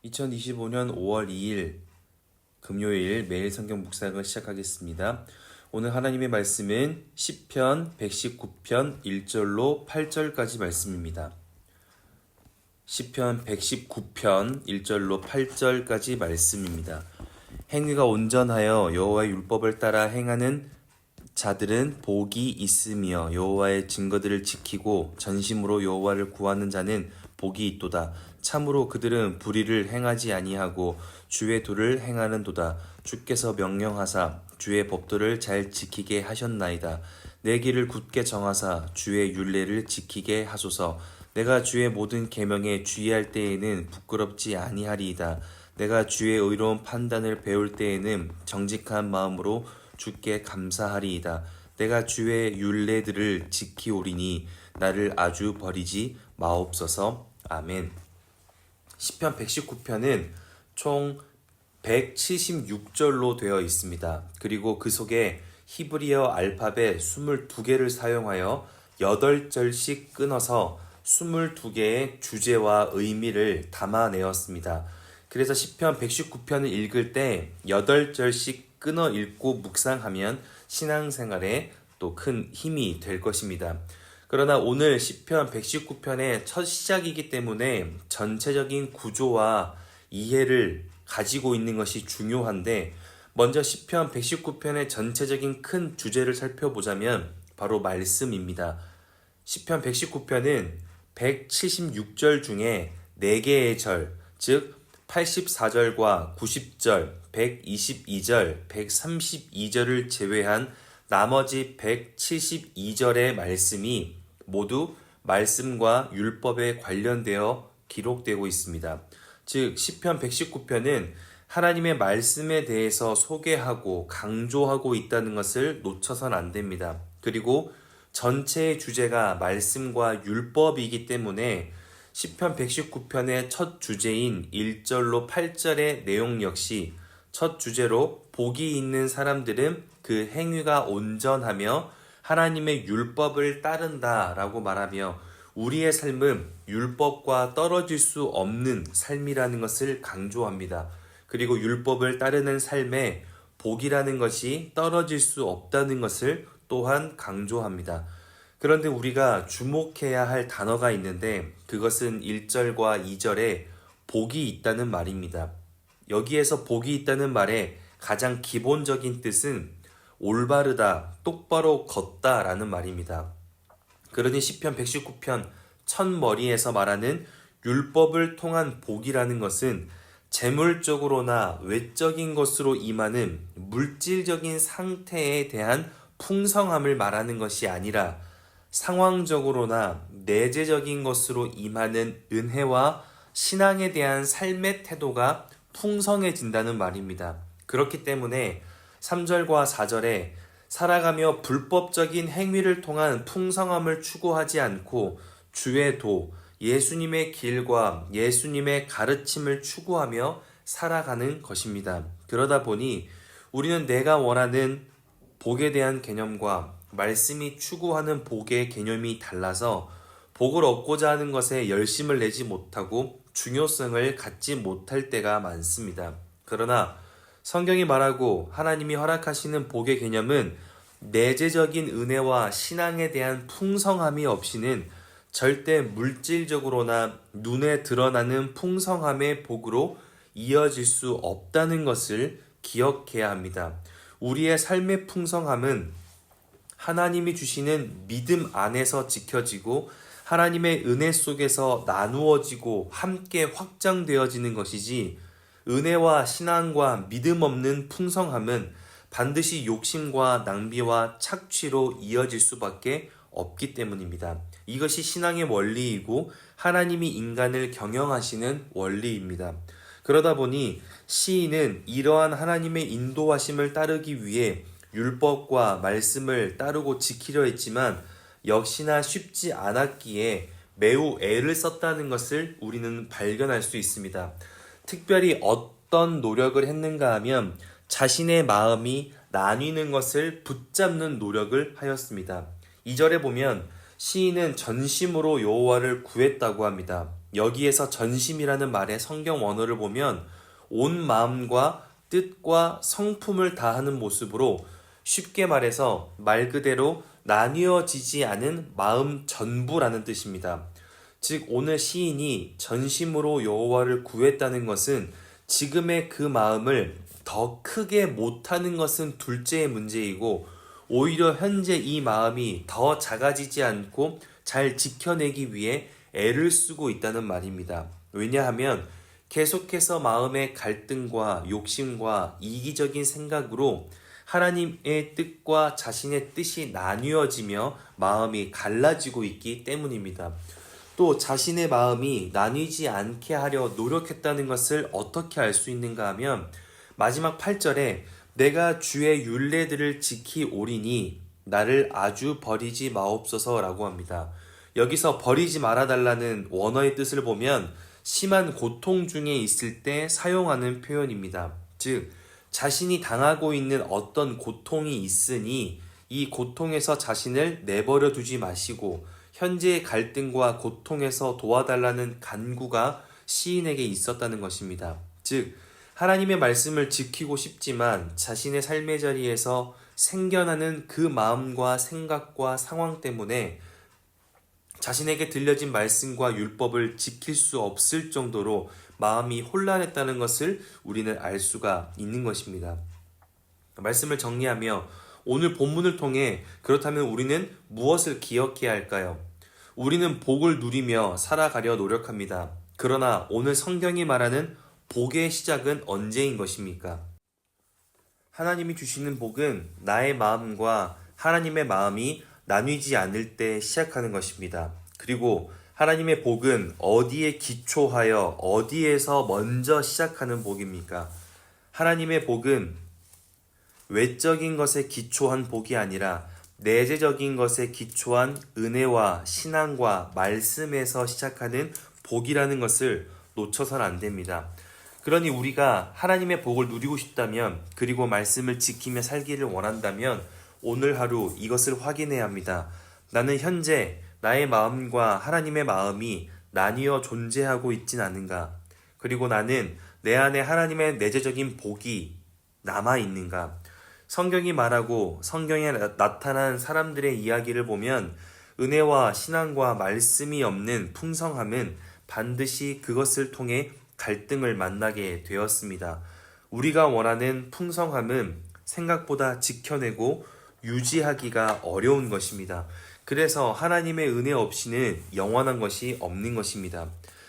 2025년 5월 2일 금요일 매일 성경 묵상을 시작하겠습니다. 오늘 하나님의 말씀은 시편 119편 1절로 8절까지 말씀입니다. 시편 119편 1절로 8절까지 말씀입니다. 행위가 온전하여 여호와의 율법을 따라 행하는 자들은 복이 있으며 여호와의 증거들을 지키고 전심으로 여호와를 구하는 자는 복이 있도다. 참으로 그들은 불의를 행하지 아니하고 주의 도를 행하는도다. 주께서 명령하사 주의 법도를 잘 지키게 하셨나이다. 내 길을 굳게 정하사 주의 율례를 지키게 하소서. 내가 주의 모든 계명에 주의할 때에는 부끄럽지 아니하리이다. 내가 주의 의로운 판단을 배울 때에는 정직한 마음으로 주께 감사하리이다. 내가 주의 율례들을 지키오리니 나를 아주 버리지 마옵소서. 아멘. 시편 119편은 총 176절로 되어 있습니다. 그리고 그 속에 히브리어 알파벳 22개를 사용하여 8절씩 끊어서 22개의 주제와 의미를 담아내었습니다. 그래서 시편 119편을 읽을 때 8절씩 끊어 읽고 묵상하면 신앙생활에 또 큰 힘이 될 것입니다. 그러나 오늘 시편 119편의 첫 시작이기 때문에 전체적인 구조와 이해를 가지고 있는 것이 중요한데, 먼저 시편 119편의 전체적인 큰 주제를 살펴보자면 바로 말씀입니다. 시편 119편은 176절 중에 4개의 절, 즉 84절과 90절, 122절, 132절을 제외한 나머지 172절의 말씀이 모두 말씀과 율법에 관련되어 기록되고 있습니다. 즉 시편 119편은 하나님의 말씀에 대해서 소개하고 강조하고 있다는 것을 놓쳐선 안 됩니다. 그리고 전체의 주제가 말씀과 율법이기 때문에 시편 119편의 첫 주제인 1절로 8절의 내용 역시 첫 주제로 복이 있는 사람들은 그 행위가 온전하며 하나님의 율법을 따른다라고 말하며 우리의 삶은 율법과 떨어질 수 없는 삶이라는 것을 강조합니다. 그리고 율법을 따르는 삶에 복이라는 것이 떨어질 수 없다는 것을 또한 강조합니다. 그런데 우리가 주목해야 할 단어가 있는데 그것은 1절과 2절에 복이 있다는 말입니다. 여기에서 복이 있다는 말의 가장 기본적인 뜻은 올바르다, 똑바로 걷다 라는 말입니다. 그러니 시편 119편 첫머리에서 말하는 율법을 통한 복이라는 것은 재물적으로나 외적인 것으로 임하는 물질적인 상태에 대한 풍성함을 말하는 것이 아니라 상황적으로나 내재적인 것으로 임하는 은혜와 신앙에 대한 삶의 태도가 풍성해진다는 말입니다. 그렇기 때문에 3절과 4절에 살아가며 불법적인 행위를 통한 풍성함을 추구하지 않고 주의 도, 예수님의 길과 예수님의 가르침을 추구하며 살아가는 것입니다. 그러다 보니 우리는 내가 원하는 복에 대한 개념과 말씀이 추구하는 복의 개념이 달라서 복을 얻고자 하는 것에 열심을 내지 못하고 중요성을 갖지 못할 때가 많습니다. 그러나 성경이 말하고 하나님이 허락하시는 복의 개념은 내재적인 은혜와 신앙에 대한 풍성함이 없이는 절대 물질적으로나 눈에 드러나는 풍성함의 복으로 이어질 수 없다는 것을 기억해야 합니다. 우리의 삶의 풍성함은 하나님이 주시는 믿음 안에서 지켜지고 하나님의 은혜 속에서 나누어지고 함께 확장되어지는 것이지, 은혜와 신앙과 믿음 없는 풍성함은 반드시 욕심과 낭비와 착취로 이어질 수밖에 없기 때문입니다. 이것이 신앙의 원리이고 하나님이 인간을 경영하시는 원리입니다. 그러다 보니 시인은 이러한 하나님의 인도하심을 따르기 위해 율법과 말씀을 따르고 지키려 했지만 역시나 쉽지 않았기에 매우 애를 썼다는 것을 우리는 발견할 수 있습니다. 특별히 어떤 노력을 했는가 하면 자신의 마음이 나뉘는 것을 붙잡는 노력을 하였습니다. 2절에 보면 시인은 전심으로 여호와를 구했다고 합니다. 여기에서 전심이라는 말의 성경 원어를 보면 온 마음과 뜻과 성품을 다하는 모습으로 쉽게 말해서 말 그대로 나뉘어지지 않은 마음 전부라는 뜻입니다. 즉 오늘 시인이 전심으로 여호와를 구했다는 것은 지금의 그 마음을 더 크게 못하는 것은 둘째의 문제이고 오히려 현재 이 마음이 더 작아지지 않고 잘 지켜내기 위해 애를 쓰고 있다는 말입니다. 왜냐하면 계속해서 마음의 갈등과 욕심과 이기적인 생각으로 하나님의 뜻과 자신의 뜻이 나뉘어지며 마음이 갈라지고 있기 때문입니다. 또 자신의 마음이 나뉘지 않게 하려 노력했다는 것을 어떻게 알 수 있는가 하면 마지막 8절에 내가 주의 율례들을 지키오리니 나를 아주 버리지 마옵소서 라고 합니다. 여기서 버리지 말아달라는 원어의 뜻을 보면 심한 고통 중에 있을 때 사용하는 표현입니다. 즉 자신이 당하고 있는 어떤 고통이 있으니 이 고통에서 자신을 내버려 두지 마시고 현재의 갈등과 고통에서 도와달라는 간구가 시인에게 있었다는 것입니다. 즉 하나님의 말씀을 지키고 싶지만 자신의 삶의 자리에서 생겨나는 그 마음과 생각과 상황 때문에 자신에게 들려진 말씀과 율법을 지킬 수 없을 정도로 마음이 혼란했다는 것을 우리는 알 수가 있는 것입니다. 말씀을 정리하며 오늘 본문을 통해 그렇다면 우리는 무엇을 기억해야 할까요? 우리는 복을 누리며 살아가려 노력합니다. 그러나 오늘 성경이 말하는 복의 시작은 언제인 것입니까? 하나님이 주시는 복은 나의 마음과 하나님의 마음이 나뉘지 않을 때 시작하는 것입니다. 그리고 하나님의 복은 어디에 기초하여 어디에서 먼저 시작하는 복입니까? 하나님의 복은 외적인 것에 기초한 복이 아니라 내재적인 것에 기초한 은혜와 신앙과 말씀에서 시작하는 복이라는 것을 놓쳐서는 안 됩니다. 그러니 우리가 하나님의 복을 누리고 싶다면 그리고 말씀을 지키며 살기를 원한다면 오늘 하루 이것을 확인해야 합니다. 나는 현재 나의 마음과 하나님의 마음이 나뉘어 존재하고 있진 않은가? 그리고 나는 내 안에 하나님의 내재적인 복이 남아있는가? 성경이 말하고 성경에 나타난 사람들의 이야기를 보면 은혜와 신앙과 말씀이 없는 풍성함은 반드시 그것을 통해 갈등을 만나게 되었습니다. 우리가 원하는 풍성함은 생각보다 지켜내고 유지하기가 어려운 것입니다. 그래서 하나님의 은혜 없이는 영원한 것이 없는 것입니다.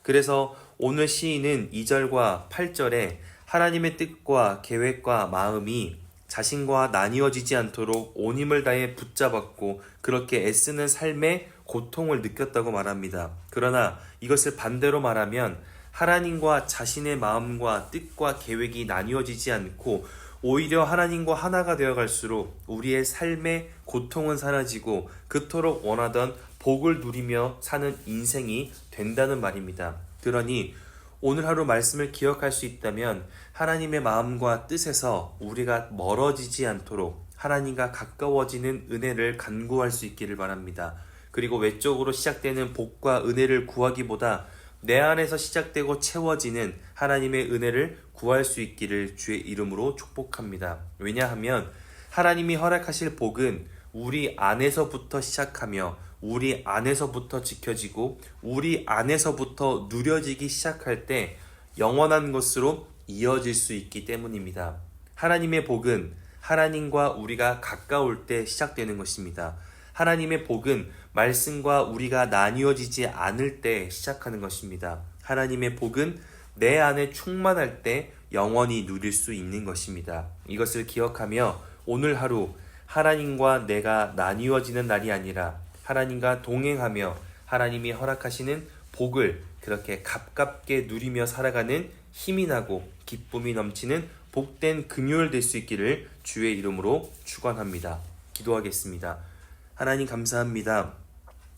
그래서 오늘 시인은 2절과 8절에 하나님의 뜻과 계획과 마음이 자신과 나뉘어지지 않도록 온 힘을 다해 붙잡았고 그렇게 애쓰는 삶의 고통을 느꼈다고 말합니다. 그러나 이것을 반대로 말하면 하나님과 자신의 마음과 뜻과 계획이 나뉘어지지 않고 오히려 하나님과 하나가 되어갈수록 우리의 삶의 고통은 사라지고 그토록 원하던 복을 누리며 사는 인생이 된다는 말입니다. 그러니 오늘 하루 말씀을 기억할 수 있다면 하나님의 마음과 뜻에서 우리가 멀어지지 않도록 하나님과 가까워지는 은혜를 간구할 수 있기를 바랍니다. 그리고 외적으로 시작되는 복과 은혜를 구하기보다 내 안에서 시작되고 채워지는 하나님의 은혜를 구할 수 있기를 주의 이름으로 축복합니다. 왜냐하면 하나님이 허락하실 복은 우리 안에서부터 시작하며 우리 안에서부터 지켜지고 우리 안에서부터 누려지기 시작할 때 영원한 것으로 이어질 수 있기 때문입니다. 하나님의 복은 하나님과 우리가 가까울 때 시작되는 것입니다. 하나님의 복은 말씀과 우리가 나뉘어지지 않을 때 시작하는 것입니다. 하나님의 복은 내 안에 충만할 때 영원히 누릴 수 있는 것입니다. 이것을 기억하며 오늘 하루 하나님과 내가 나뉘어지는 날이 아니라 하나님과 동행하며 하나님이 허락하시는 복을 그렇게 가깝게 누리며 살아가는 힘이 나고 기쁨이 넘치는 복된 금요일 될 수 있기를 주의 이름으로 축원합니다. 기도하겠습니다. 하나님 감사합니다.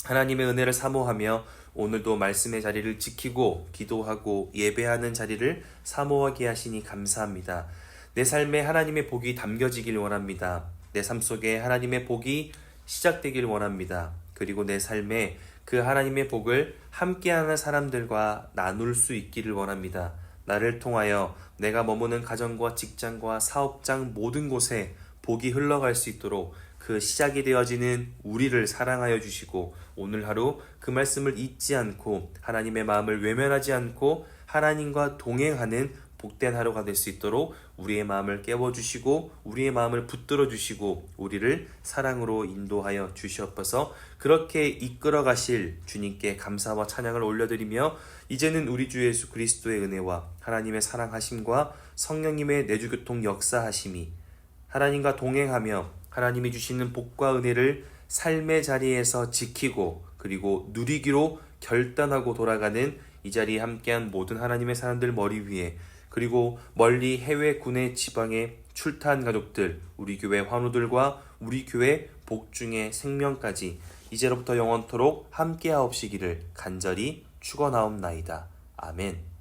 하나님의 은혜를 사모하며 오늘도 말씀의 자리를 지키고 기도하고 예배하는 자리를 사모하게 하시니 감사합니다. 내 삶에 하나님의 복이 담겨지길 원합니다. 내 삶 속에 하나님의 복이 시작되길 원합니다. 그리고 내 삶에 그 하나님의 복을 함께하는 사람들과 나눌 수 있기를 원합니다. 나를 통하여 내가 머무는 가정과 직장과 사업장 모든 곳에 복이 흘러갈 수 있도록 그 시작이 되어지는 우리를 사랑하여 주시고 오늘 하루 그 말씀을 잊지 않고 하나님의 마음을 외면하지 않고 하나님과 동행하는 복된 하루가 될 수 있도록 우리의 마음을 깨워주시고 우리의 마음을 붙들어 주시고 우리를 사랑으로 인도하여 주시옵소서. 그렇게 이끌어 가실 주님께 감사와 찬양을 올려드리며 이제는 우리 주 예수 그리스도의 은혜와 하나님의 사랑하심과 성령님의 내주교통 역사하심이 하나님과 동행하며 하나님이 주시는 복과 은혜를 삶의 자리에서 지키고 그리고 누리기로 결단하고 돌아가는 이 자리에 함께한 모든 하나님의 사람들 머리 위에 그리고 멀리 해외 국내 지방에 출타한 가족들 우리 교회 환우들과 우리 교회 복중의 생명까지 이제로부터 영원토록 함께하옵시기를 간절히 축원하옵나이다. 아멘.